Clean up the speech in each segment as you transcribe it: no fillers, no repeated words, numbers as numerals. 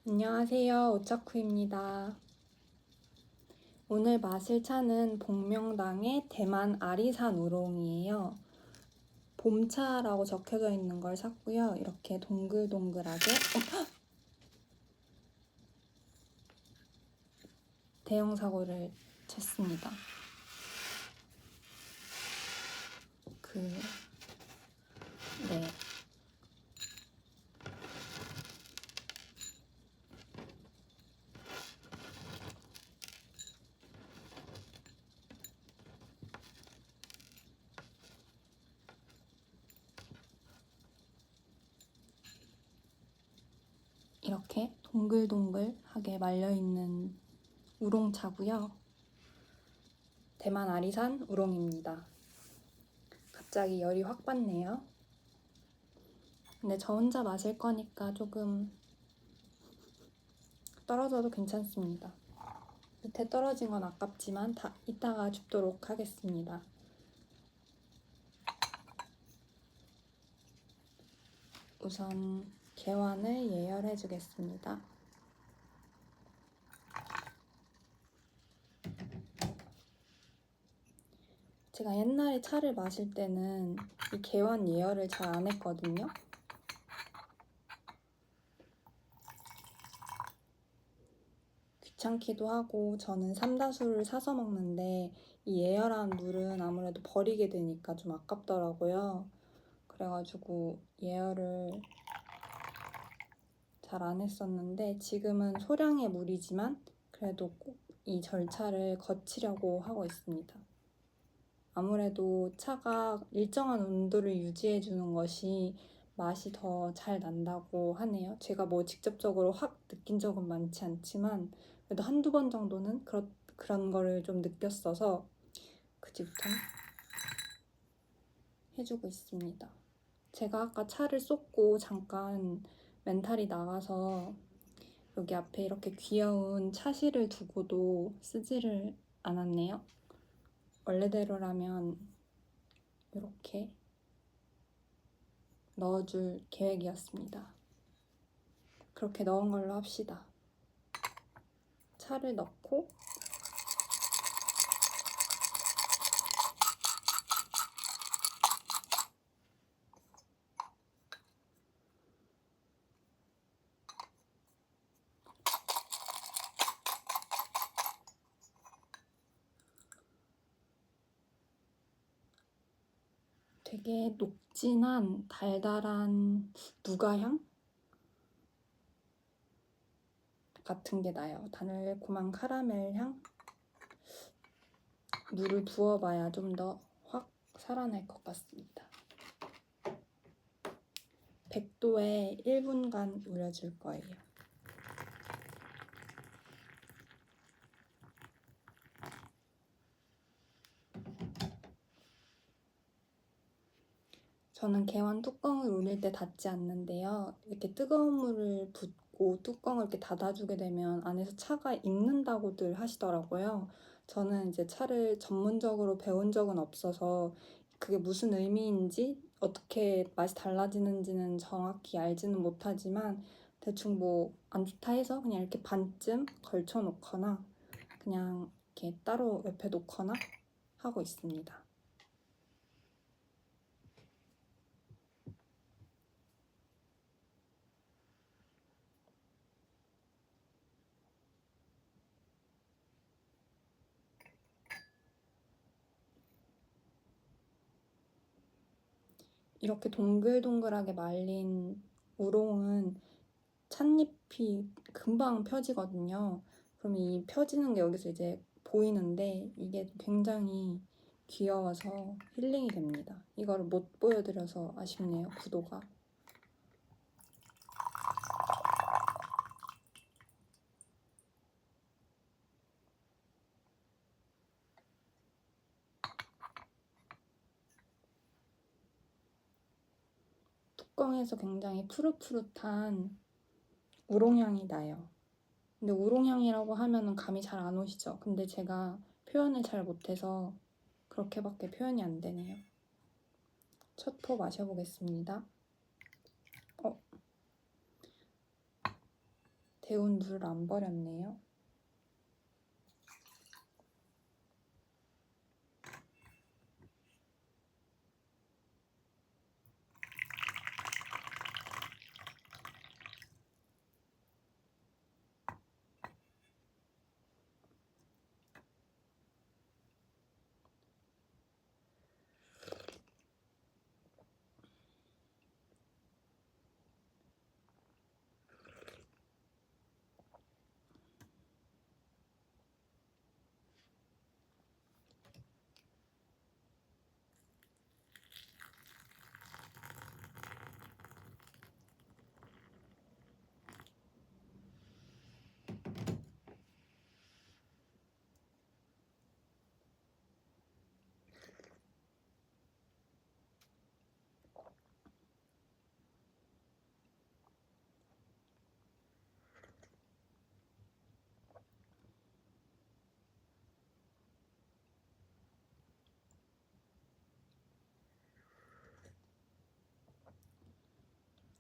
안녕하세요, 오차쿠입니다. 오늘 마실 차는 복명당의 대만 아리산 우롱이에요. 봄차라고 적혀져 있는 걸 샀고요. 이렇게 동글동글하게 대형 사고를 쳤습니다. 네. 이렇게 동글동글하게 말려있는 우롱차고요. 대만 아리산 우롱입니다. 갑자기 열이 확 받네요. 근데 저 혼자 마실 거니까 조금 떨어져도 괜찮습니다. 밑에 떨어진 건 아깝지만 이따가 줍도록 하겠습니다. 우선 개완을 예열해 주겠습니다. 제가 옛날에 차를 마실 때는 이 개완 예열을 잘 안 했거든요. 귀찮기도 하고 저는 삼다수를 사서 먹는데 이 예열한 물은 아무래도 버리게 되니까 좀 아깝더라고요. 그래가지고 예열을 잘 안 했었는데 지금은 소량의 물이지만 그래도 꼭 이 절차를 거치려고 하고 있습니다. 아무래도 차가 일정한 온도를 유지해 주는 것이 맛이 더 잘 난다고 하네요. 제가 뭐 직접적으로 확 느낀 적은 많지 않지만 그래도 한두 번 정도는 그런 거를 좀 느꼈어서 그 뒤부터 해주고 있습니다. 제가 아까 차를 쏟고 잠깐 멘탈이 나가서 여기 앞에 이렇게 귀여운 차실을 두고도 쓰지를 않았네요. 원래대로라면 이렇게 넣어줄 계획이었습니다. 그렇게 넣은 걸로 합시다. 차를 넣고 되게 녹진한 달달한 누가향 같은 게 나요. 달콤한 카라멜 향? 물을 부어봐야 좀 더 확 살아날 것 같습니다. 100도에 1분간 우려줄 거예요. 저는 개완 뚜껑을 울릴 때 닫지 않는데요. 이렇게 뜨거운 물을 붓고 뚜껑을 이렇게 닫아주게 되면 안에서 차가 익는다고들 하시더라고요. 저는 이제 차를 전문적으로 배운 적은 없어서 그게 무슨 의미인지 어떻게 맛이 달라지는지는 정확히 알지는 못하지만 대충 뭐 안 좋다 해서 그냥 이렇게 반쯤 걸쳐 놓거나 그냥 이렇게 따로 옆에 놓거나 하고 있습니다. 이렇게 동글동글하게 말린 우롱은 찻잎이 금방 펴지거든요. 그럼 이 펴지는 게 여기서 이제 보이는데 이게 굉장히 귀여워서 힐링이 됩니다. 이거를 못 보여드려서 아쉽네요, 구도가. 뚜껑에서 굉장히 푸릇푸릇한 우롱향이 나요. 근데 우롱향이라고 하면은 감이 잘 안 오시죠? 근데 제가 표현을 잘 못해서 그렇게밖에 표현이 안 되네요. 첫 포 마셔보겠습니다. 데운 물을 안 버렸네요.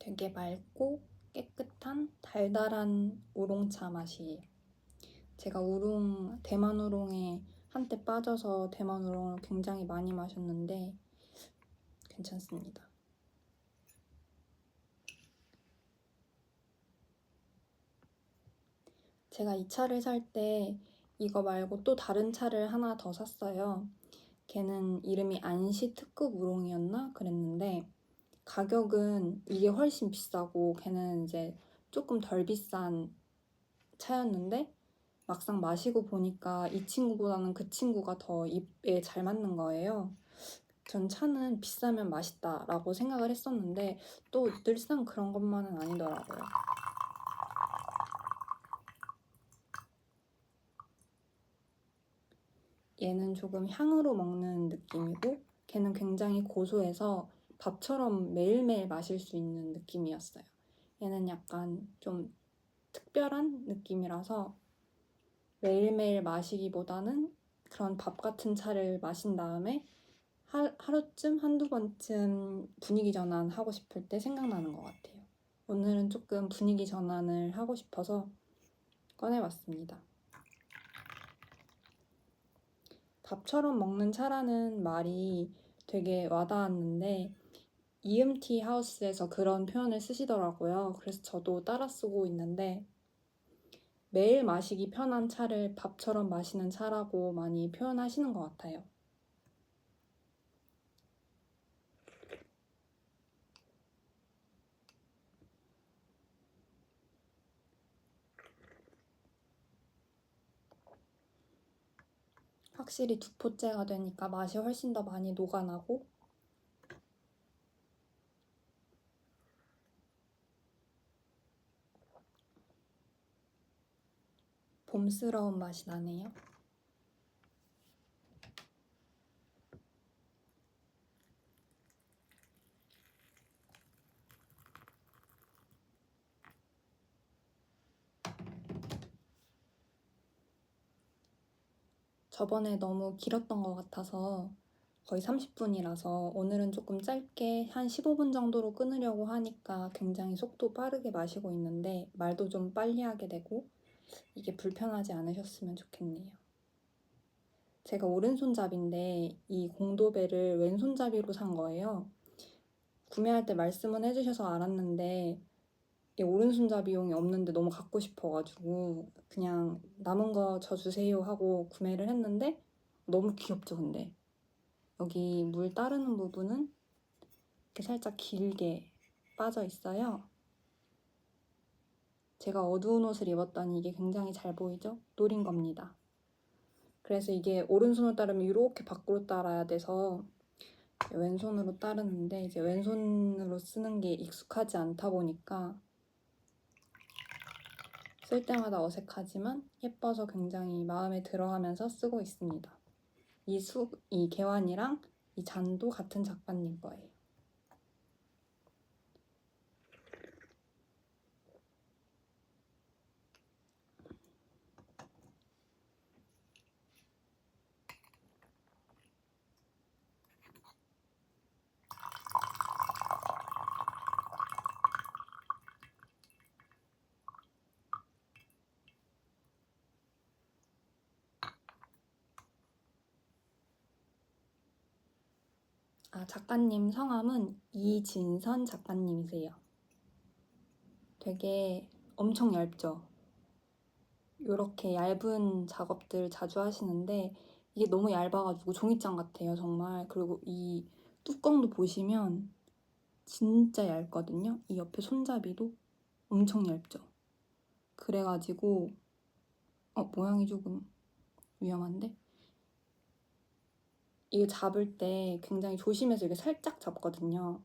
되게 맑고 깨끗한 달달한 우롱차 맛이에요. 제가 대만 우롱에 한때 빠져서 대만 우롱을 굉장히 많이 마셨는데 괜찮습니다. 제가 이 차를 살 때 이거 말고 또 다른 차를 하나 더 샀어요. 걔는 이름이 안시 특급 우롱이었나 그랬는데 가격은 이게 훨씬 비싸고 걔는 이제 조금 덜 비싼 차였는데 막상 마시고 보니까 이 친구보다는 그 친구가 더 입에 잘 맞는 거예요. 전 차는 비싸면 맛있다라고 생각을 했었는데 또 늘상 그런 것만은 아니더라고요. 얘는 조금 향으로 먹는 느낌이고 걔는 굉장히 고소해서 밥처럼 매일매일 마실 수 있는 느낌이었어요. 얘는 약간 좀 특별한 느낌이라서 매일매일 마시기보다는 그런 밥 같은 차를 마신 다음에 하루쯤 한두 번쯤 분위기 전환 하고 싶을 때 생각나는 것 같아요. 오늘은 조금 분위기 전환을 하고 싶어서 꺼내봤습니다. 밥처럼 먹는 차라는 말이 되게 와닿았는데 EMT 하우스에서 그런 표현을 쓰시더라고요. 그래서 저도 따라 쓰고 있는데 매일 마시기 편한 차를 밥처럼 마시는 차라고 많이 표현하시는 것 같아요. 확실히 두 포째가 되니까 맛이 훨씬 더 많이 녹아나고 봄스러운 맛이 나네요. 저번에 너무 길었던 것 같아서 거의 30분이라서 오늘은 조금 짧게 한 15분 정도로 끊으려고 하니까 굉장히 속도 빠르게 마시고 있는데 말도 좀 빨리 하게 되고 이게 불편하지 않으셨으면 좋겠네요. 제가 오른손잡이인데 이 공도배를 왼손잡이로 산 거예요. 구매할 때 말씀은 해주셔서 알았는데 오른손잡이용이 없는데 너무 갖고 싶어가지고 그냥 남은 거 저 주세요 하고 구매를 했는데 너무 귀엽죠, 근데? 여기 물 따르는 부분은 이렇게 살짝 길게 빠져 있어요. 제가 어두운 옷을 입었더니 이게 굉장히 잘 보이죠? 노린 겁니다. 그래서 이게 오른손으로 따르면 이렇게 밖으로 따라야 돼서 왼손으로 따르는데 이제 왼손으로 쓰는 게 익숙하지 않다 보니까 쓸 때마다 어색하지만 예뻐서 굉장히 마음에 들어하면서 쓰고 있습니다. 이 개환이랑 이 잔도 같은 작가님 거예요. 작가님 성함은 이진선 작가님이세요. 되게 엄청 얇죠? 이렇게 얇은 작업들 자주 하시는데 이게 너무 얇아가지고 종이장 같아요, 정말. 그리고 이 뚜껑도 보시면 진짜 얇거든요. 이 옆에 손잡이도 엄청 얇죠. 그래가지고 모양이 조금 위험한데? 이거 잡을 때 굉장히 조심해서 이렇게 살짝 잡거든요.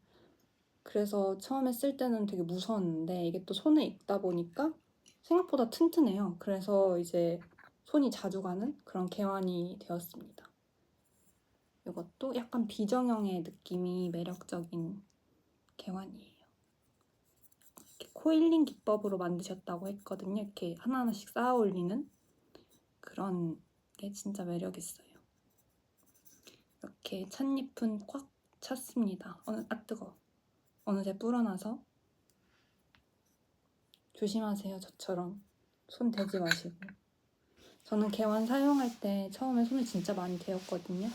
그래서 처음에 쓸 때는 되게 무서웠는데 이게 또 손에 익다 보니까 생각보다 튼튼해요. 그래서 이제 손이 자주 가는 그런 개환이 되었습니다. 이것도 약간 비정형의 느낌이 매력적인 개환이에요. 이렇게 코일링 기법으로 만드셨다고 했거든요. 이렇게 하나하나씩 쌓아 올리는 그런 게 진짜 매력 있어요. 이렇게 찻잎은 꽉 찼습니다. 뜨거워. 어느새 불어나서 조심하세요. 저처럼 손 대지 마시고. 저는 개환 사용할 때 처음에 손을 진짜 많이 데웠거든요.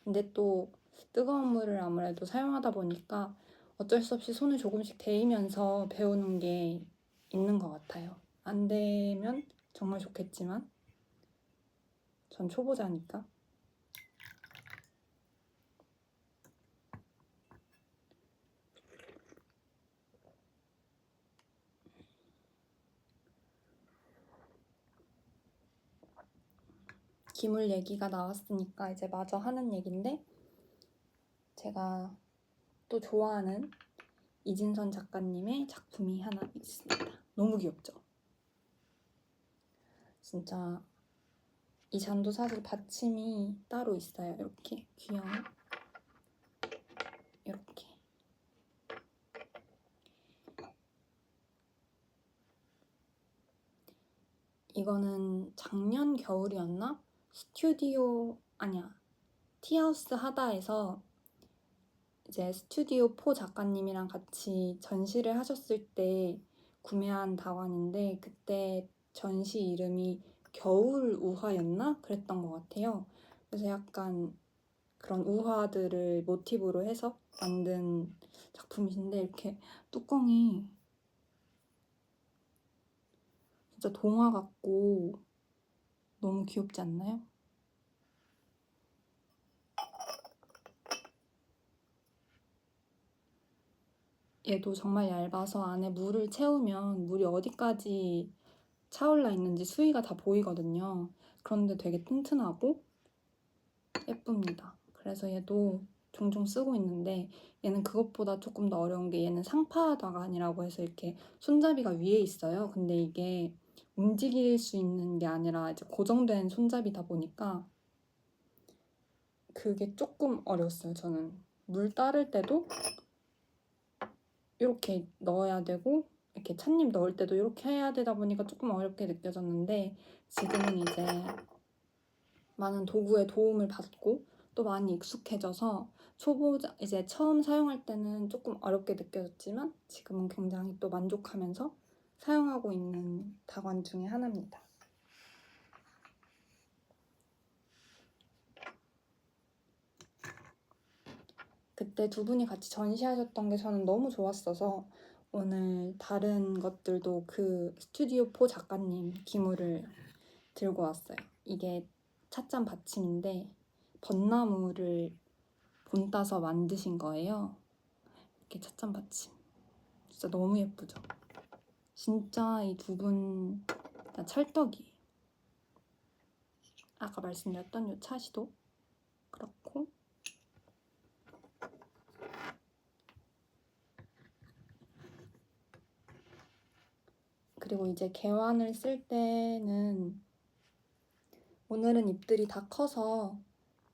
근데 또 뜨거운 물을 아무래도 사용하다 보니까 어쩔 수 없이 손을 조금씩 데이면서 배우는 게 있는 것 같아요. 안 되면 정말 좋겠지만 전 초보자니까. 기물 얘기가 나왔으니까 이제 마저 하는 얘긴데, 제가 또 좋아하는 이진선 작가님의 작품이 하나 있습니다. 너무 귀엽죠? 진짜 이 잔도 사실 받침이 따로 있어요. 이렇게 귀여운, 이렇게. 이거는 작년 겨울이었나? 티하우스 하다에서 이제 스튜디오 4 작가님이랑 같이 전시를 하셨을 때 구매한 다관인데, 그때 전시 이름이 겨울 우화였나? 그랬던 것 같아요. 그래서 약간 그런 우화들을 모티브로 해서 만든 작품이신데, 이렇게 뚜껑이 진짜 동화 같고 너무 귀엽지 않나요? 얘도 정말 얇아서 안에 물을 채우면 물이 어디까지 차올라 있는지 수위가 다 보이거든요. 그런데 되게 튼튼하고 예쁩니다. 그래서 얘도 종종 쓰고 있는데, 얘는 그것보다 조금 더 어려운 게, 얘는 상파다관이라고 해서 이렇게 손잡이가 위에 있어요. 근데 이게 움직일 수 있는 게 아니라 이제 고정된 손잡이다 보니까 그게 조금 어려웠어요. 저는 물 따를 때도 이렇게 넣어야 되고, 이렇게 찻잎 넣을 때도 이렇게 해야 되다 보니까 조금 어렵게 느껴졌는데, 지금은 이제 많은 도구의 도움을 받고 또 많이 익숙해져서 초보자, 이제 처음 사용할 때는 조금 어렵게 느껴졌지만 지금은 굉장히 또 만족하면서 사용하고 있는 다관 중에 하나입니다. 그때 두 분이 같이 전시하셨던 게 저는 너무 좋았어서 오늘 다른 것들도 그 스튜디오 4 작가님 기물을 들고 왔어요. 이게 찻잔 받침인데 벚나무를 본 따서 만드신 거예요. 이렇게 찻잔 받침. 진짜 너무 예쁘죠? 진짜 이 두 분 다 찰떡이에요. 아까 말씀드렸던 이 차시도 그렇고, 그리고 이제 개환을 쓸 때는 오늘은 잎들이 다 커서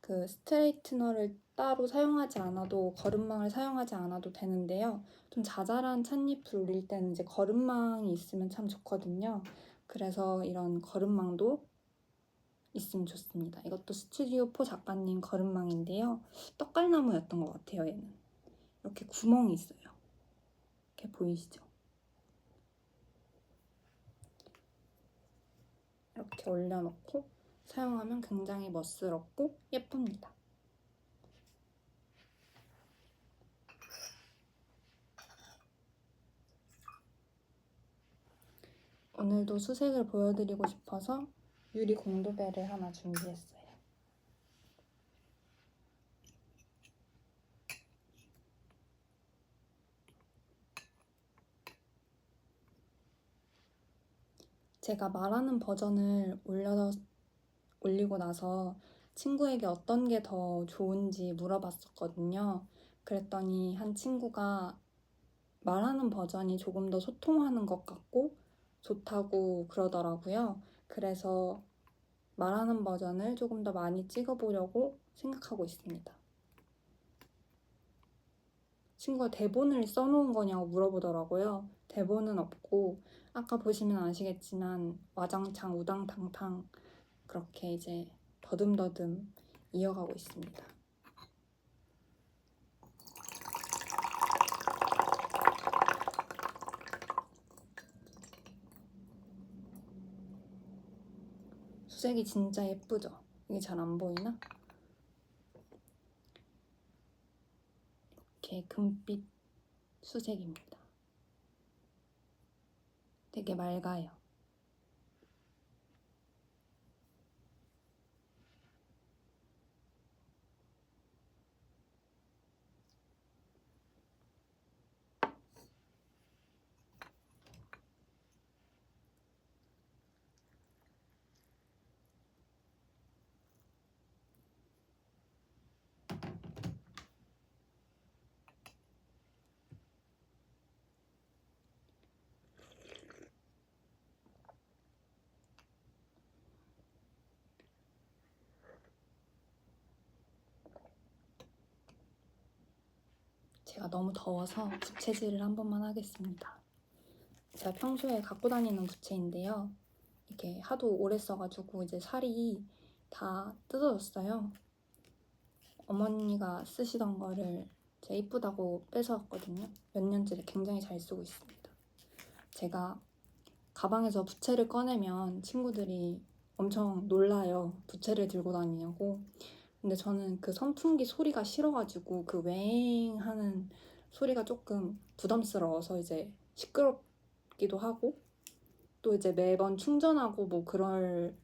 그 스트레이트너를 따로 사용하지 않아도, 거름망을 사용하지 않아도 되는데요. 좀 자잘한 찻잎을 올릴 때는 이제 거름망이 있으면 참 좋거든요. 그래서 이런 거름망도 있으면 좋습니다. 이것도 스튜디오 4 작가님 거름망인데요. 떡갈나무였던 것 같아요, 얘는. 이렇게 구멍이 있어요. 이렇게 보이시죠? 이렇게 올려놓고 사용하면 굉장히 멋스럽고 예쁩니다. 오늘도 수색을 보여드리고 싶어서 유리 공도배를 하나 준비했어요. 제가 말하는 버전을 올리고 나서 친구에게 어떤 게 더 좋은지 물어봤었거든요. 그랬더니 한 친구가 말하는 버전이 조금 더 소통하는 것 같고 좋다고 그러더라고요. 그래서 말하는 버전을 조금 더 많이 찍어보려고 생각하고 있습니다. 친구가 대본을 써놓은 거냐고 물어보더라고요. 대본은 없고 아까 보시면 아시겠지만 와장창 우당탕탕 그렇게 이제 더듬더듬 이어가고 있습니다. 수색이 진짜 예쁘죠? 이게 잘 안 보이나? 이렇게 금빛 수색입니다. 되게 맑아요. 제가 너무 더워서 부채질을 한 번만 하겠습니다. 제가 평소에 갖고 다니는 부채인데요. 이렇게 하도 오래 써가지고 이제 살이 다 뜯어졌어요. 어머니가 쓰시던 거를 제가 이쁘다고 뺏어왔거든요. 몇 년째 굉장히 잘 쓰고 있습니다. 제가 가방에서 부채를 꺼내면 친구들이 엄청 놀라요. 부채를 들고 다니냐고. 근데 저는 그 선풍기 소리가 싫어가지고 그 웽 하는 소리가 조금 부담스러워서 이제 시끄럽기도 하고 또 이제 매번 충전하고 뭐 그럴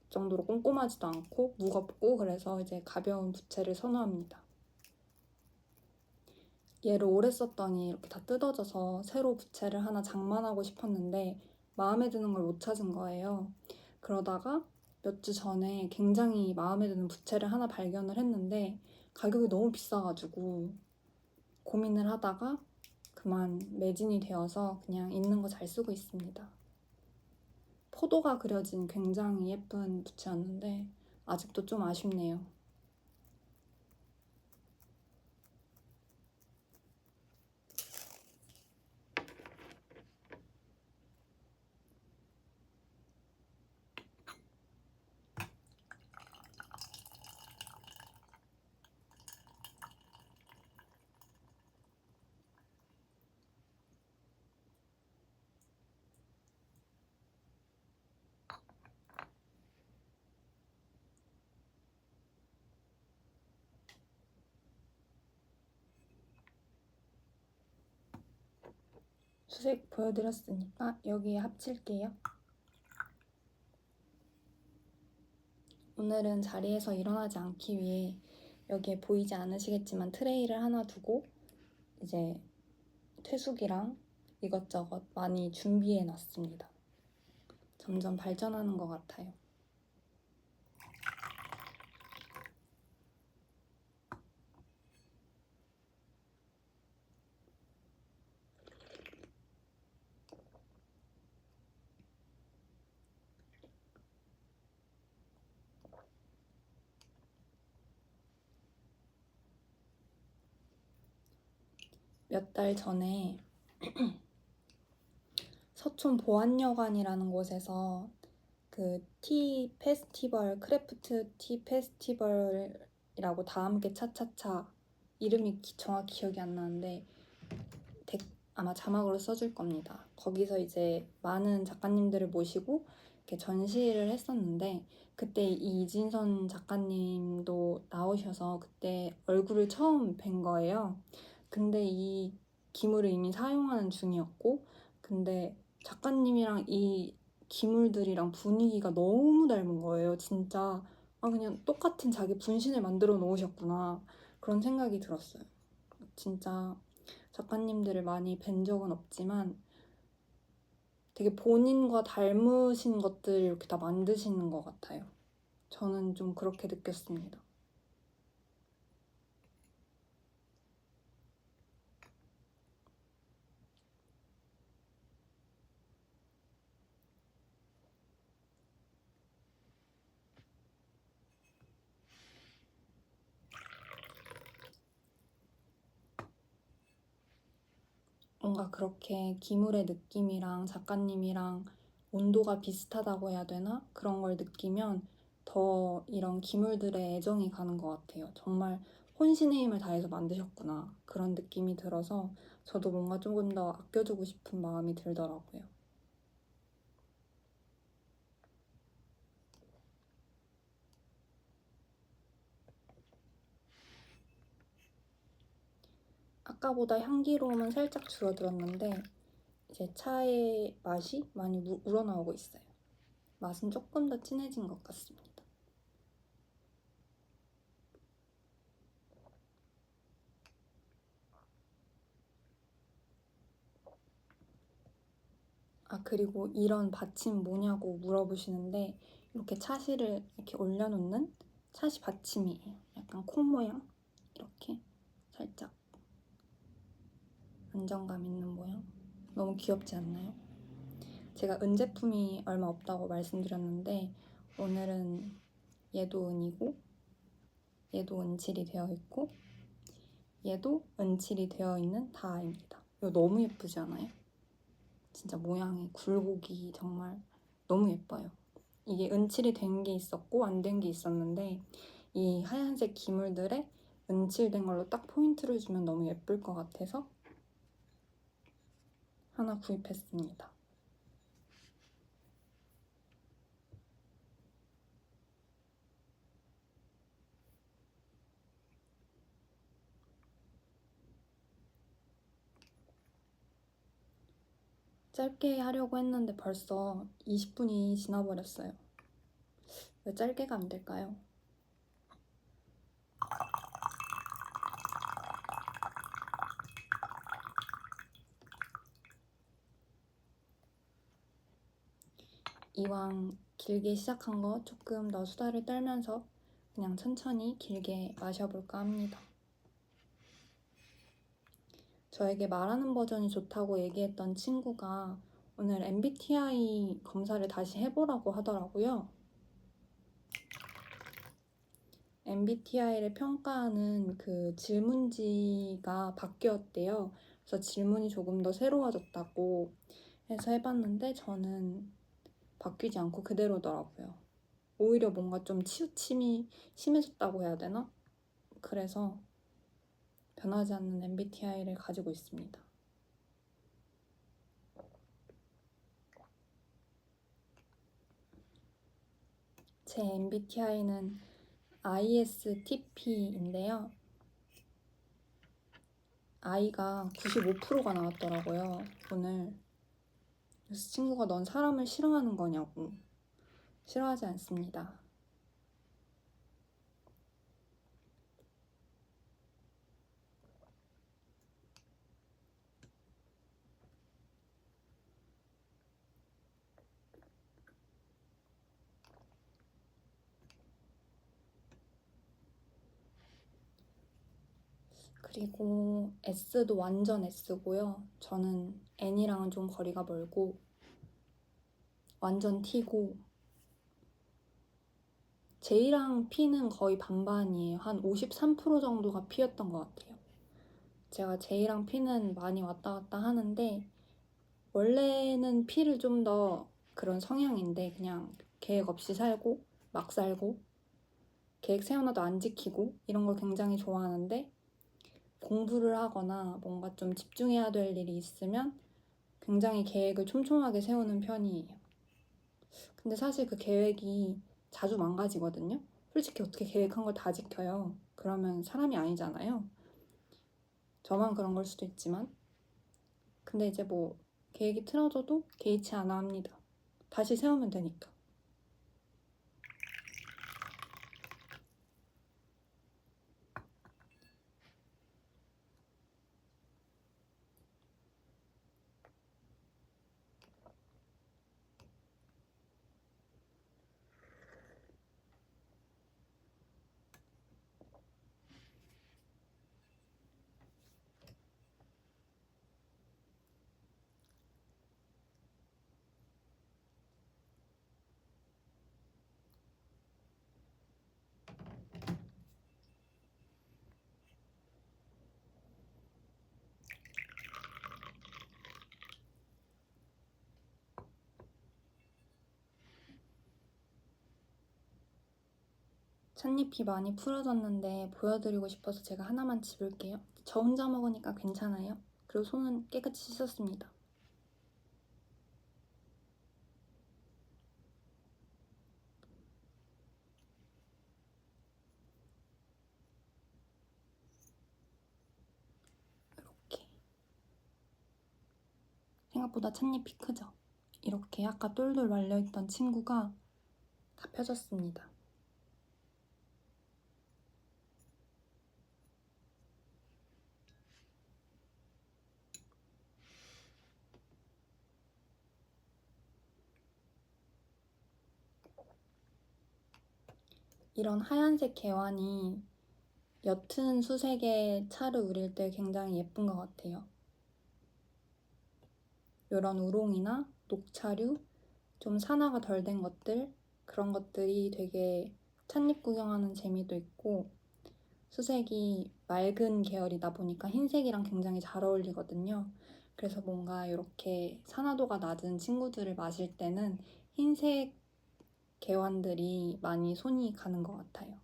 정도로 꼼꼼하지도 않고 무겁고 그래서 이제 가벼운 부채를 선호합니다. 얘를 오래 썼더니 이렇게 다 뜯어져서 새로 부채를 하나 장만하고 싶었는데 마음에 드는 걸 못 찾은 거예요. 그러다가 몇 주 전에 굉장히 마음에 드는 부채를 하나 발견을 했는데 가격이 너무 비싸가지고 고민을 하다가 그만 매진이 되어서 그냥 있는 거 잘 쓰고 있습니다. 포도가 그려진 굉장히 예쁜 부채였는데 아직도 좀 아쉽네요. 수색 보여드렸으니까 여기에 합칠게요. 오늘은 자리에서 일어나지 않기 위해 여기에 보이지 않으시겠지만 트레이를 하나 두고 이제 퇴수기랑 이것저것 많이 준비해 놨습니다. 점점 발전하는 것 같아요. 몇 달 전에 서촌 보안여관이라는 곳에서 그 티 페스티벌, 크래프트 티 페스티벌이라고 다 함께 차차차 이름이 정확히 기억이 안 나는데 아마 자막으로 써줄 겁니다. 거기서 이제 많은 작가님들을 모시고 이렇게 전시를 했었는데 그때 이진선 작가님도 나오셔서 그때 얼굴을 처음 뵌 거예요. 근데 이 기물을 이미 사용하는 중이었고 근데 작가님이랑 이 기물들이랑 분위기가 너무 닮은 거예요. 진짜 그냥 똑같은 자기 분신을 만들어 놓으셨구나 그런 생각이 들었어요. 진짜 작가님들을 많이 뵌 적은 없지만 되게 본인과 닮으신 것들을 이렇게 다 만드시는 것 같아요. 저는 좀 그렇게 느꼈습니다. 뭔가 그렇게 기물의 느낌이랑 작가님이랑 온도가 비슷하다고 해야 되나? 그런 걸 느끼면 더 이런 기물들의 애정이 가는 것 같아요. 정말 혼신의 힘을 다해서 만드셨구나. 그런 느낌이 들어서 저도 뭔가 조금 더 아껴주고 싶은 마음이 들더라고요. 아까보다 향기로움은 살짝 줄어들었는데 이제 차의 맛이 많이 우러나오고 있어요. 맛은 조금 더 진해진 것 같습니다. 그리고 이런 받침 뭐냐고 물어보시는데 이렇게 차시를 이렇게 올려놓는 차시 받침이에요. 약간 콩 모양 이렇게 살짝 안정감 있는 모양. 너무 귀엽지 않나요? 제가 은 제품이 얼마 없다고 말씀드렸는데 오늘은 얘도 은이고 얘도 은칠이 되어 있고 얘도 은칠이 되어 있는 다아입니다. 이거 너무 예쁘지 않아요? 진짜 모양이 굴곡이 정말 너무 예뻐요. 이게 은칠이 된 게 있었고 안 된 게 있었는데 이 하얀색 기물들에 은칠된 걸로 딱 포인트를 주면 너무 예쁠 것 같아서 하나 구입했습니다. 짧게 하려고 했는데 벌써 20분이 지나버렸어요. 왜 짧게가 안 될까요? 이왕 길게 시작한 거 조금 더 수다를 떨면서 그냥 천천히 길게 마셔볼까 합니다. 저에게 말하는 버전이 좋다고 얘기했던 친구가 오늘 MBTI 검사를 다시 해보라고 하더라고요. MBTI를 평가하는 그 질문지가 바뀌었대요. 그래서 질문이 조금 더 새로워졌다고 해서 해봤는데 저는 바뀌지 않고 그대로더라고요. 오히려 뭔가 좀 치우침이 심해졌다고 해야 되나? 그래서 변하지 않는 MBTI를 가지고 있습니다. 제 MBTI는 ISTP인데요. I가 95%가 나왔더라고요, 오늘. 그래서 친구가 넌 사람을 싫어하는 거냐고. 싫어하지 않습니다. 그리고 S도 완전 S고요. 저는 N이랑은 좀 거리가 멀고 완전 T고 J랑 P는 거의 반반이에요. 한 53% 정도가 P였던 것 같아요. 제가 J랑 P는 많이 왔다 갔다 하는데 원래는 P를 좀 더 그런 성향인데 그냥 계획 없이 살고 막 살고 계획 세워놔도 안 지키고 이런 걸 굉장히 좋아하는데 공부를 하거나 뭔가 좀 집중해야 될 일이 있으면 굉장히 계획을 촘촘하게 세우는 편이에요. 근데 사실 그 계획이 자주 망가지거든요. 솔직히 어떻게 계획한 걸 다 지켜요? 그러면 사람이 아니잖아요. 저만 그런 걸 수도 있지만 근데 이제 뭐 계획이 틀어져도 개의치 않아 합니다. 다시 세우면 되니까. 찻잎이 많이 풀어졌는데 보여드리고 싶어서 제가 하나만 집을게요. 저 혼자 먹으니까 괜찮아요. 그리고 손은 깨끗이 씻었습니다. 이렇게. 생각보다 찻잎이 크죠? 이렇게 아까 똘똘 말려있던 친구가 다 펴졌습니다. 이런 하얀색 개환이 옅은 수색의 차를 우릴 때 굉장히 예쁜 것 같아요. 이런 우롱이나 녹차류, 좀 산화가 덜 된 것들, 그런 것들이 되게 찻잎 구경하는 재미도 있고, 수색이 맑은 계열이다 보니까 흰색이랑 굉장히 잘 어울리거든요. 그래서 뭔가 이렇게 산화도가 낮은 친구들을 마실 때는 흰색 개환들이 많이 손이 가는 것 같아요.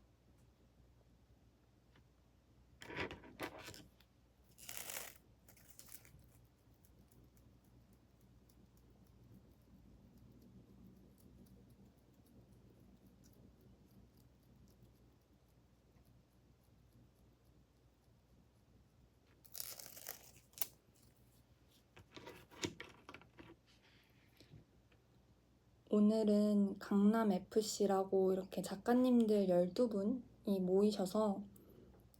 오늘은 강남FC라고 이렇게 작가님들 12분이 모이셔서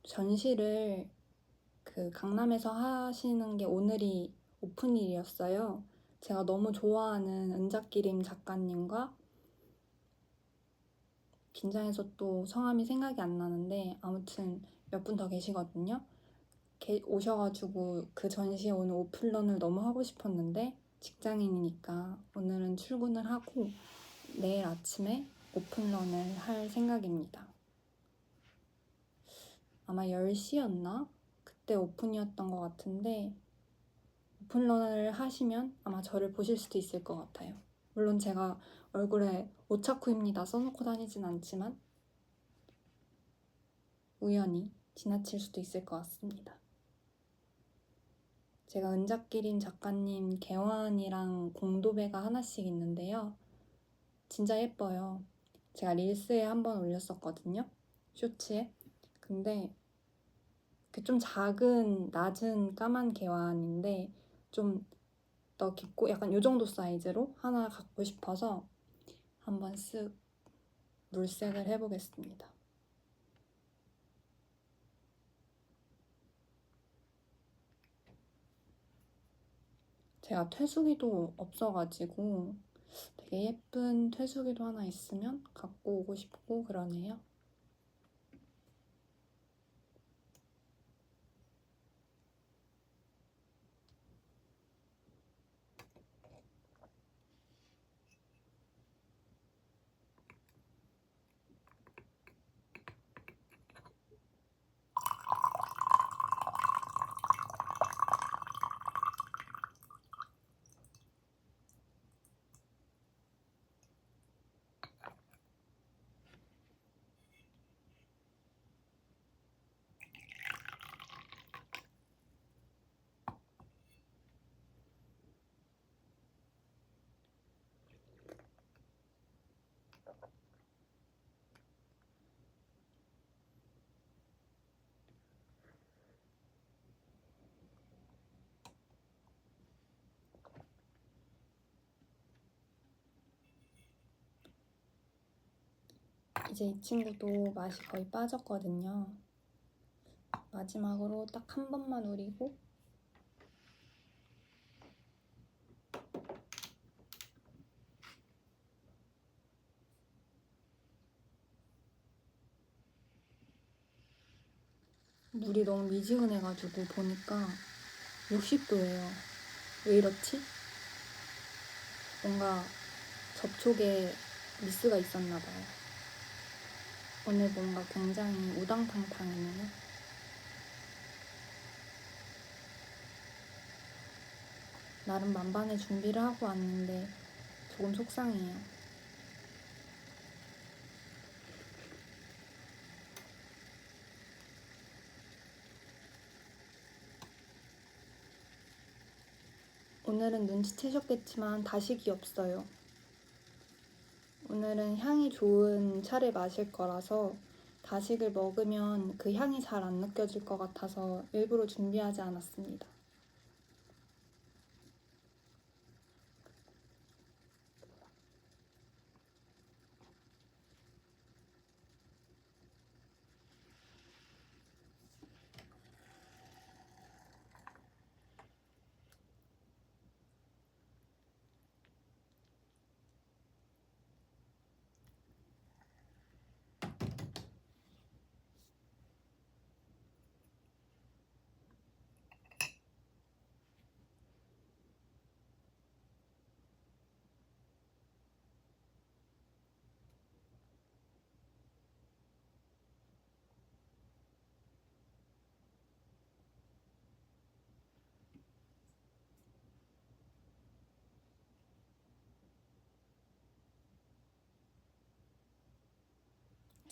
전시를 그 강남에서 하시는 게 오늘이 오픈일이었어요. 제가 너무 좋아하는 은작기림 작가님과 긴장해서 또 성함이 생각이 안 나는데 아무튼 몇 분 더 계시거든요. 오셔가지고 그 전시에 오늘 오픈런을 너무 하고 싶었는데 직장인이니까 오늘은 출근을 하고 내일 아침에 오픈런을 할 생각입니다. 아마 10시였나? 그때 오픈이었던 것 같은데 오픈런을 하시면 아마 저를 보실 수도 있을 것 같아요. 물론 제가 얼굴에 오차쿠입니다 써놓고 다니진 않지만 우연히 지나칠 수도 있을 것 같습니다. 제가 은작기림 작가님 개환이랑 공도배가 하나씩 있는데요. 진짜 예뻐요. 제가 릴스에 한번 올렸었거든요. 쇼츠에. 근데 좀 작은 낮은 까만 개환인데 좀 더 깊고 약간 이 정도 사이즈로 하나 갖고 싶어서 한번 쓱 물색을 해보겠습니다. 제가 퇴수기도 없어가지고 되게 예쁜 퇴수기도 하나 있으면 갖고 오고 싶고 그러네요. 이제 이 친구도 맛이 거의 빠졌거든요. 마지막으로 딱 한 번만 우리고 물이 너무 미지근해가지고 보니까 60도예요. 왜 이렇지? 뭔가 접촉에 미스가 있었나 봐요. 오늘 뭔가 굉장히 우당탕탕이네요. 나름 만반의 준비를 하고 왔는데 조금 속상해요. 오늘은 눈치채셨겠지만 다식이 없어요. 오늘은 향이 좋은 차를 마실 거라서 다식을 먹으면 그 향이 잘 안 느껴질 것 같아서 일부러 준비하지 않았습니다.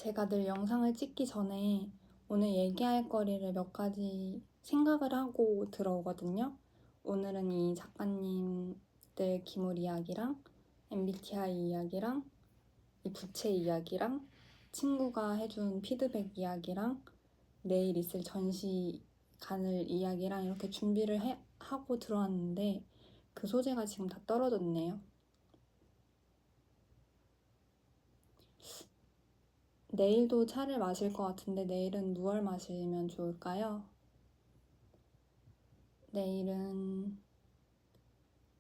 제가 늘 영상을 찍기 전에 오늘 얘기할 거리를 몇 가지 생각을 하고 들어오거든요. 오늘은 이 작가님들 기물 이야기랑 MBTI 이야기랑 이 부채 이야기랑 친구가 해준 피드백 이야기랑 내일 있을 전시 가는 이야기랑 이렇게 준비를 하고 들어왔는데 그 소재가 지금 다 떨어졌네요. 내일도 차를 마실 것 같은데 내일은 무얼 마시면 좋을까요? 내일은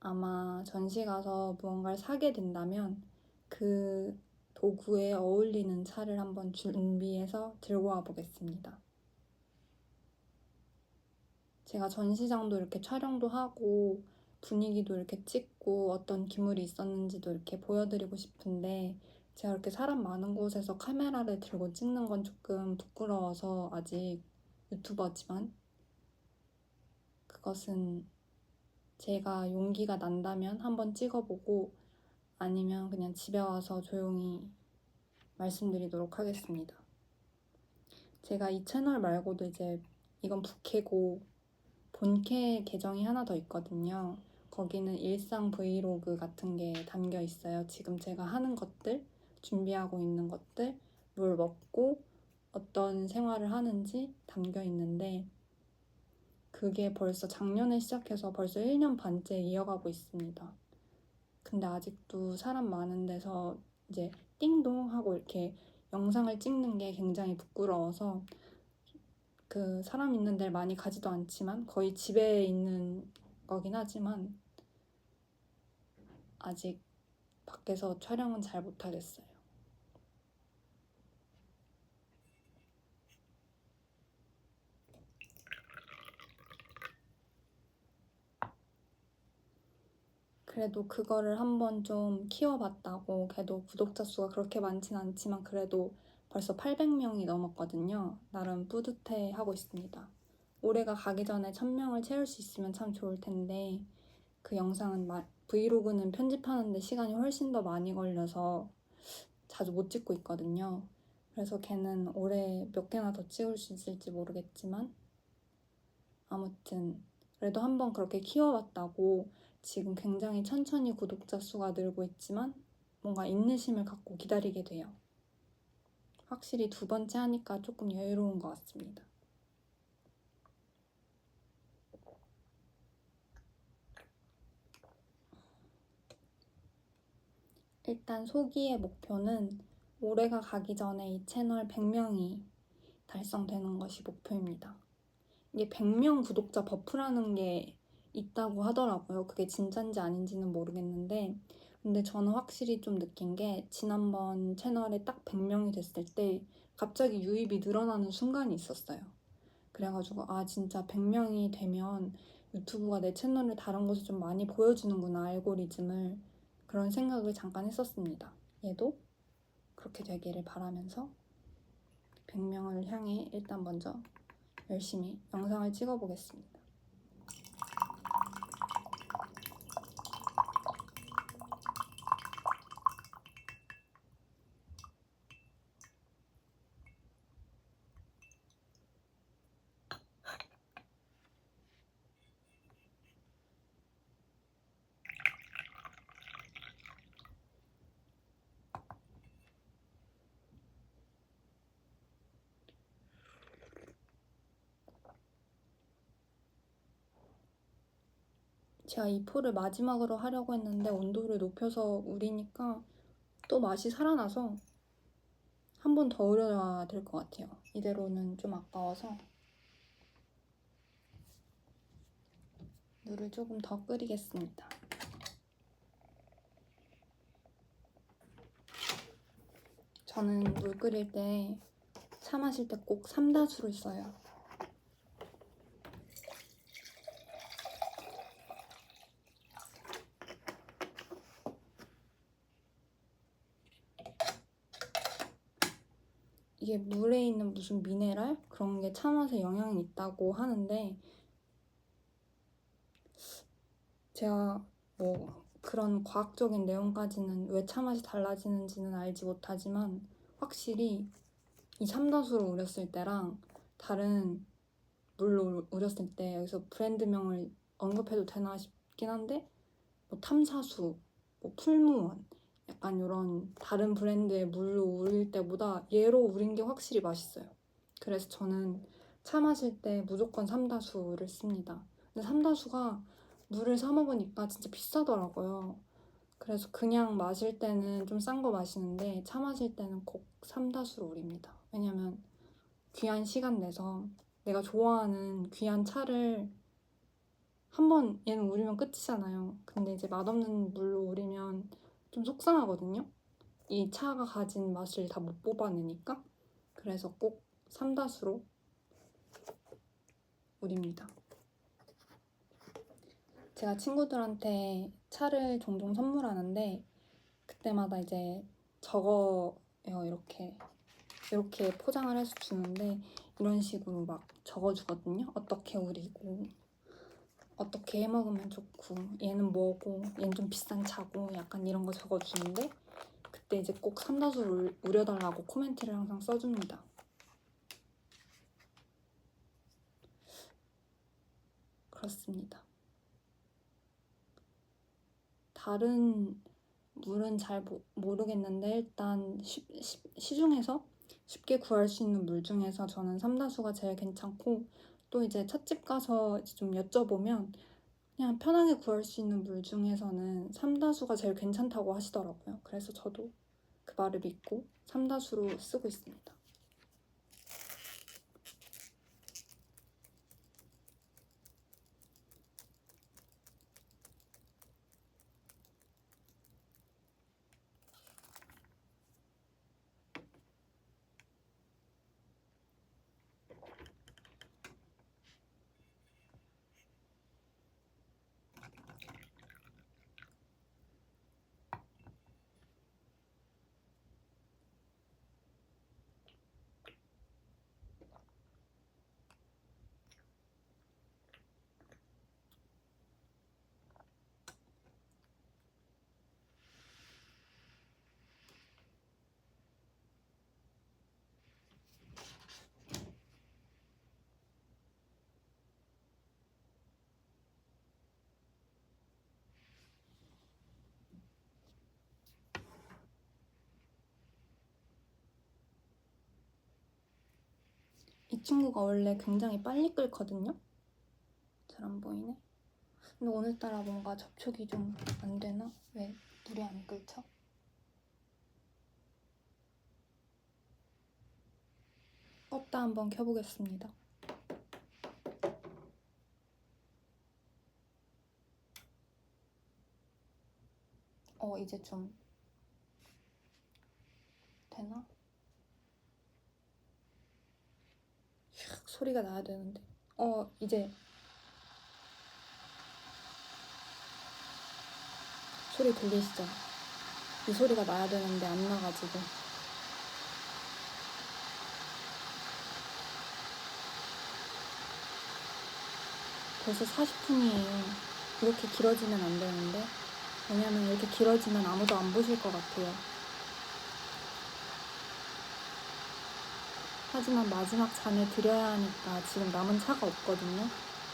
아마 전시 가서 무언가를 사게 된다면 그 도구에 어울리는 차를 한번 준비해서 들고 와 보겠습니다. 제가 전시장도 이렇게 촬영도 하고 분위기도 이렇게 찍고 어떤 기물이 있었는지도 이렇게 보여드리고 싶은데 제가 이렇게 사람 많은 곳에서 카메라를 들고 찍는 건 조금 부끄러워서 아직 유튜버지만 그것은 제가 용기가 난다면 한번 찍어보고 아니면 그냥 집에 와서 조용히 말씀드리도록 하겠습니다. 제가 이 채널 말고도 이제 이건 부캐고 본캐 계정이 하나 더 있거든요. 거기는 일상 브이로그 같은 게 담겨 있어요. 지금 제가 하는 것들, 준비하고 있는 것들, 뭘 먹고 어떤 생활을 하는지 담겨 있는데 그게 벌써 작년에 시작해서 벌써 1년 반째 이어가고 있습니다. 근데 아직도 사람 많은 데서 이제 띵동 하고 이렇게 영상을 찍는 게 굉장히 부끄러워서 그 사람 있는 데를 많이 가지도 않지만 거의 집에 있는 거긴 하지만 아직 밖에서 촬영은 잘 못하겠어요. 그래도 그거를 한번 좀 키워봤다고 걔도 구독자 수가 그렇게 많진 않지만 그래도 벌써 800명이 넘었거든요. 나름 뿌듯해하고 있습니다. 올해가 가기 전에 1000명을 채울 수 있으면 참 좋을 텐데 그 영상은 브이로그는 편집하는데 시간이 훨씬 더 많이 걸려서 자주 못 찍고 있거든요. 그래서 걔는 올해 몇 개나 더 찍을 수 있을지 모르겠지만 아무튼 그래도 한번 그렇게 키워봤다고 지금 굉장히 천천히 구독자 수가 늘고 있지만 뭔가 인내심을 갖고 기다리게 돼요. 확실히 두 번째 하니까 조금 여유로운 것 같습니다. 일단 소기의 목표는 올해가 가기 전에 이 채널 100명이 달성되는 것이 목표입니다. 이게 100명 구독자 버프라는 게 있다고 하더라고요. 그게 진짠지 아닌지는 모르겠는데, 근데 저는 확실히 좀 느낀 게 지난번 채널에 딱 100명이 됐을 때 갑자기 유입이 늘어나는 순간이 있었어요. 그래가지고 진짜 100명이 되면 유튜브가 내 채널을 다른 곳에 좀 많이 보여주는구나, 알고리즘을. 그런 생각을 잠깐 했었습니다. 얘도 그렇게 되기를 바라면서 100명을 향해 일단 먼저 열심히 영상을 찍어보겠습니다. 제가 이 포를 마지막으로 하려고 했는데 온도를 높여서 우리니까 또 맛이 살아나서 한 번 더 우려야 될 것 같아요. 이대로는 좀 아까워서 물을 조금 더 끓이겠습니다. 저는 물 끓일 때, 차 마실 때 꼭 삼다수를 써요. 이게 물에 있는 무슨 미네랄? 그런 게 차 맛에 영향이 있다고 하는데, 제가 뭐 그런 과학적인 내용까지는 왜 차 맛이 달라지는지는 알지 못하지만, 확실히 이 삼다수로 우렸을 때랑 다른 물로 우렸을 때, 여기서 브랜드명을 언급해도 되나 싶긴 한데, 뭐 탐사수, 뭐 풀무원, 약간 이런 다른 브랜드의 물로 우릴 때보다 얘로 우린 게 확실히 맛있어요. 그래서 저는 차 마실 때 무조건 삼다수를 씁니다. 근데 삼다수가 물을 사 먹으니까 진짜 비싸더라고요. 그래서 그냥 마실 때는 좀 싼 거 마시는데 차 마실 때는 꼭 삼다수로 우립니다. 왜냐면 귀한 시간 내서 내가 좋아하는 귀한 차를 한 번 얘는 우리면 끝이잖아요. 근데 이제 맛없는 물로 우리면 좀 속상하거든요. 이 차가 가진 맛을 다 못 뽑아내니까. 그래서 꼭 삼다수로 우립니다. 제가 친구들한테 차를 종종 선물하는데 그때마다 이제 적어요. 이렇게 포장을 해서 주는데 이런 식으로 막 적어주거든요. 어떻게 우리고 어떻게 해먹으면 좋고 얘는 뭐고 얘는 좀 비싼 차고 약간 이런 거 적어주는데 그때 이제 꼭 삼다수를 우려달라고 코멘트를 항상 써줍니다. 그렇습니다. 다른 물은 잘 모르겠는데 일단 시중에서 쉽게 구할 수 있는 물 중에서 저는 삼다수가 제일 괜찮고, 또 이제 찻집 가서 이제 좀 여쭤보면 그냥 편하게 구할 수 있는 물 중에서는 삼다수가 제일 괜찮다고 하시더라고요. 그래서 저도 그 말을 믿고 삼다수로 쓰고 있습니다. 이 친구가 원래 굉장히 빨리 끓거든요. 잘 안 보이네. 근데 오늘따라 뭔가 접촉이 좀 안 되나? 왜 물이 안 끓죠? 껐다 한번 켜보겠습니다. 이제 좀 되나? 샥 소리가 나야 되는데. 이제 소리 들리시죠? 이 소리가 나야 되는데 안 나가지고. 벌써 40분이에요. 이렇게 길어지면 안 되는데. 왜냐면 이렇게 길어지면 아무도 안 보실 것 같아요. 하지만 마지막 잔을 드려야 하니까 지금 남은 차가 없거든요.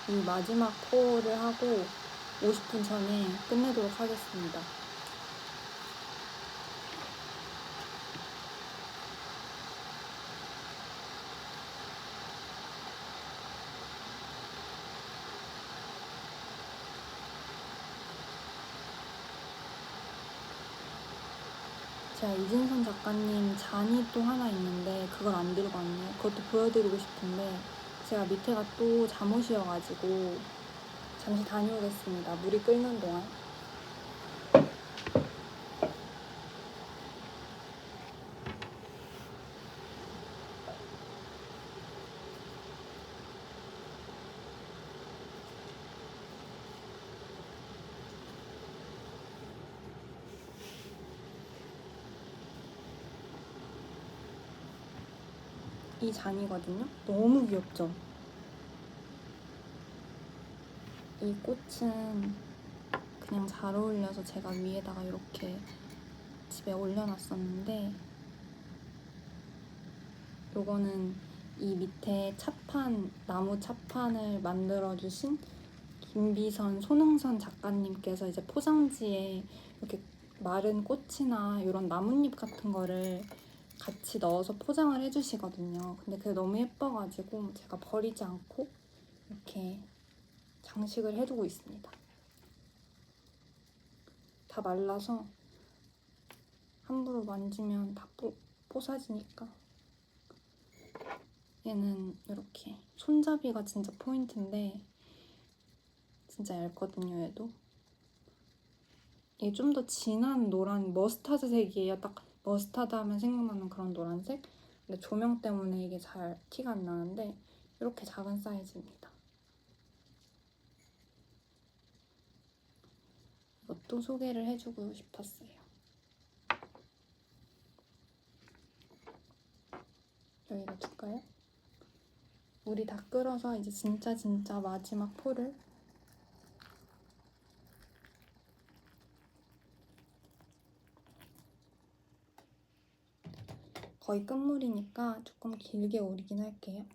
이 마지막 포를 하고 50분 전에 끝내도록 하겠습니다. 제가 이진선 작가님 잔이 또 하나 있는데 그걸 안 들고 왔네요. 그것도 보여드리고 싶은데 제가 밑에가 또 잠옷이어가지고 잠시 다녀오겠습니다. 물이 끓는 동안. 이 잔이거든요. 너무 귀엽죠? 이 꽃은 그냥 잘 어울려서 제가 위에다가 이렇게 집에 올려놨었는데 요거는 이 밑에 차판, 나무 차판을 만들어주신 김비선, 손흥선 작가님께서 이제 포장지에 이렇게 마른 꽃이나 이런 나뭇잎 같은 거를 같이 넣어서 포장을 해주시거든요. 근데 그게 너무 예뻐가지고 제가 버리지 않고 이렇게 장식을 해두고 있습니다. 다 말라서 함부로 만지면 다 뽀사지니까. 얘는 이렇게 손잡이가 진짜 포인트인데 진짜 얇거든요, 얘도. 얘 좀 더 진한 노란 머스타드색이에요. 딱 머스타드 하면 생각나는 그런 노란색? 근데 조명 때문에 이게 잘 티가 안 나는데 이렇게 작은 사이즈입니다. 이것도 소개를 해주고 싶었어요. 여기다 둘까요? 물이 다 끓어서 이제 진짜 마지막 포를 거의 끝물이니까 조금 길게 우리긴 할게요.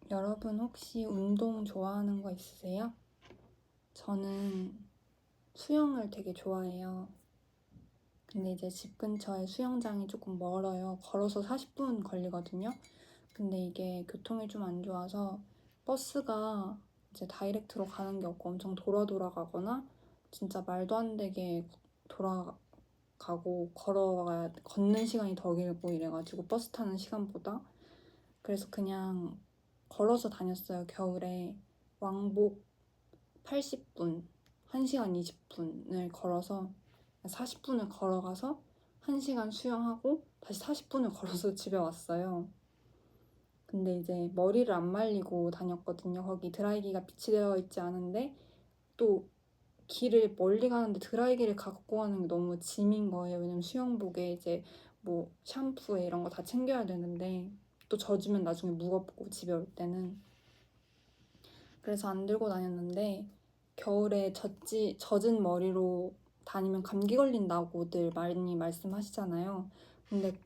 여러분 혹시 운동 좋아하는 거 있으세요? 저는 수영을 되게 좋아해요. 근데 이제 집 근처에 수영장이 조금 멀어요. 걸어서 40분 걸리거든요. 근데 이게 교통이 좀 안 좋아서 버스가 이제 다이렉트로 가는 게 없고 엄청 돌아가거나 진짜 말도 안 되게 돌아가고 걷는 시간이 더 길고 이래가지고 버스 타는 시간보다. 그래서 그냥 걸어서 다녔어요. 겨울에 왕복 80분, 1시간 20분을 걸어서 40분을 걸어가서 1시간 수영하고 다시 40분을 걸어서 집에 왔어요. 근데 이제 머리를 안 말리고 다녔거든요. 거기 드라이기가 비치되어 있지 않은데 또 길을 멀리 가는데 드라이기를 갖고 가는 게 너무 짐인 거예요. 왜냐면 수영복에 이제 뭐 샴푸에 이런 거 다 챙겨야 되는데 또 젖으면 나중에 무겁고 집에 올 때는. 그래서 안 들고 다녔는데 겨울에 젖은 머리로 다니면 감기 걸린다고들 많이 말씀하시잖아요. 근데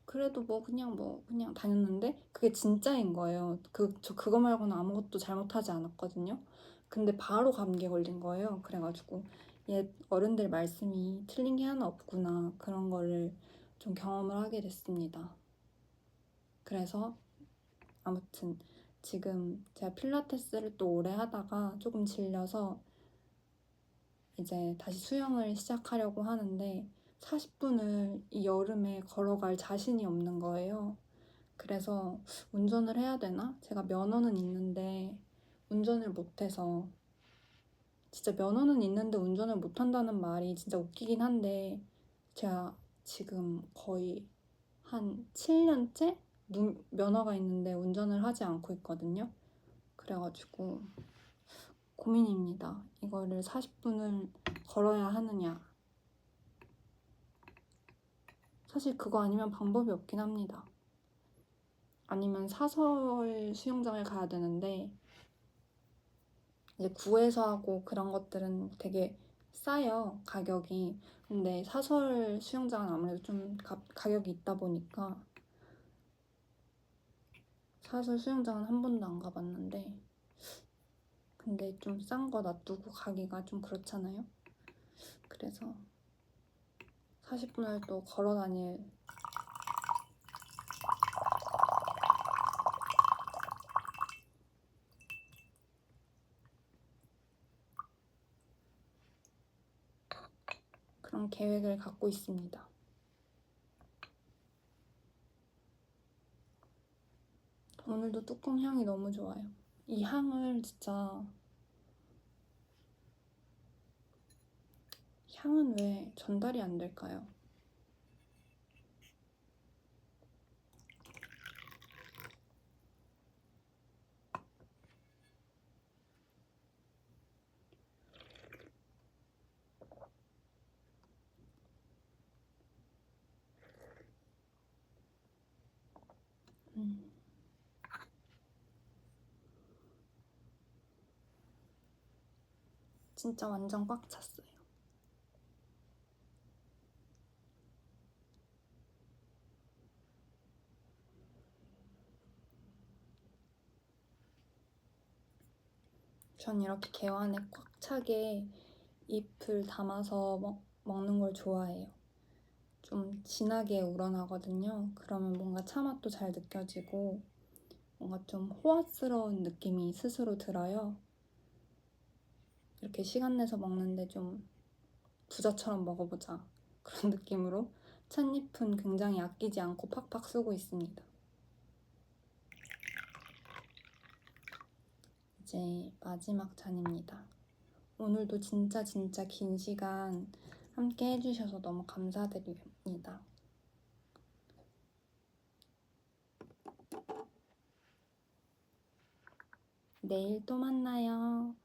그래도 그냥 다녔는데 그게 진짜인 거예요. 저 그거 말고는 아무것도 잘못하지 않았거든요. 근데 바로 감기에 걸린 거예요. 그래가지고 옛 어른들 말씀이 틀린 게 하나 없구나. 그런 거를 좀 경험을 하게 됐습니다. 그래서 아무튼 지금 제가 필라테스를 또 오래 하다가 조금 질려서 이제 다시 수영을 시작하려고 하는데 40분을 이 여름에 걸어갈 자신이 없는 거예요. 그래서 운전을 해야 되나? 제가 면허는 있는데 운전을 못해서 진짜 면허는 있는데 운전을 못한다는 말이 진짜 웃기긴 한데 제가 지금 거의 한 7년째 면허가 있는데 운전을 하지 않고 있거든요. 그래가지고 고민입니다. 이거를 40분을 걸어야 하느냐. 사실 그거 아니면 방법이 없긴 합니다. 아니면 사설 수영장을 가야 되는데 이제 구에서 하고 그런 것들은 되게 싸요, 가격이. 근데 사설 수영장은 아무래도 좀 가격이 있다 보니까 사설 수영장은 한 번도 안 가봤는데 근데 좀 싼 거 놔두고 가기가 좀 그렇잖아요. 그래서 40분을 또 걸어 다닐 그런 계획을 갖고 있습니다. 오늘도 뚜껑 향이 너무 좋아요. 이 향을 진짜 향은 왜 전달이 안 될까요? 진짜 완전 꽉 찼어요. 전 이렇게 개완에 꽉 차게 잎을 담아서 먹는 걸 좋아해요. 좀 진하게 우러나거든요. 그러면 뭔가 차 맛도 잘 느껴지고 뭔가 좀 호화스러운 느낌이 스스로 들어요. 이렇게 시간 내서 먹는데 좀 부자처럼 먹어보자 그런 느낌으로 찻잎은 굉장히 아끼지 않고 팍팍 쓰고 있습니다. 이제 마지막 잔입니다. 오늘도 진짜 긴 시간 함께 해주셔서 너무 감사드립니다. 내일 또 만나요.